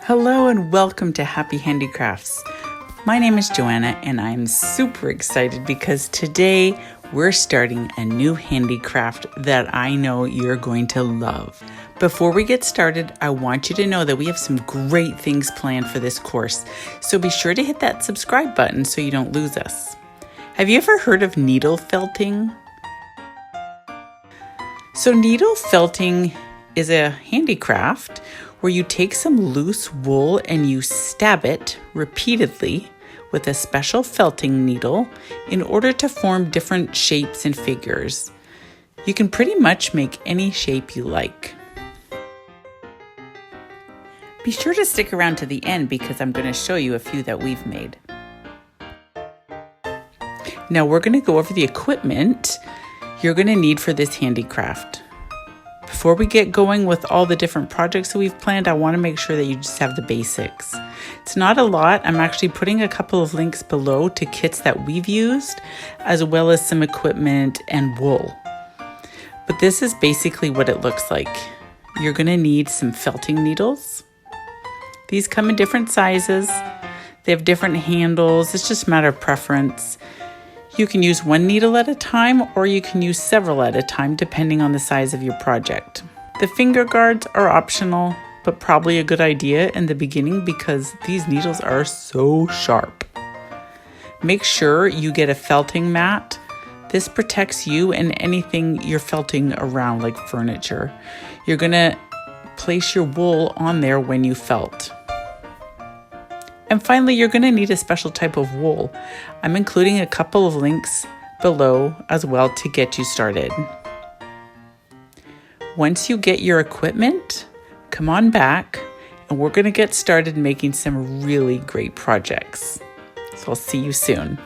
Hello and welcome to Happy Handicrafts. My name is Joanna and I'm super excited because today we're starting a new handicraft that I know you're going to love. Before we get started, I want you to know that we have some great things planned for this course, so be sure to hit that subscribe button so you don't lose us. Have you ever heard of needle felting? So needle felting is a handicraft where you take some loose wool and you stab it repeatedly with a special felting needle in order to form different shapes and figures. You can pretty much make any shape you like. Be sure to stick around to the end because I'm going to show you a few that we've made. Now we're going to go over the equipment you're going to need for this handicraft. Before we get going with all the different projects that we've planned, I want to make sure that you just have the basics. It's not a lot. I'm actually putting a couple of links below to kits that we've used, as well as some equipment and wool. But this is basically what it looks like. You're going to need some felting needles. These come in different sizes. They have different handles. It's just a matter of preference. You can use one needle at a time or you can use several at a time depending on the size of your project. The finger guards are optional, but probably a good idea in the beginning because these needles are so sharp. Make sure you get a felting mat. This protects you and anything you're felting around like furniture. You're gonna place your wool on there when you felt. And finally, you're going to need a special type of wool. I'm including a couple of links below as well to get you started. Once you get your equipment, come on back and we're going to get started making some really great projects. So I'll see you soon.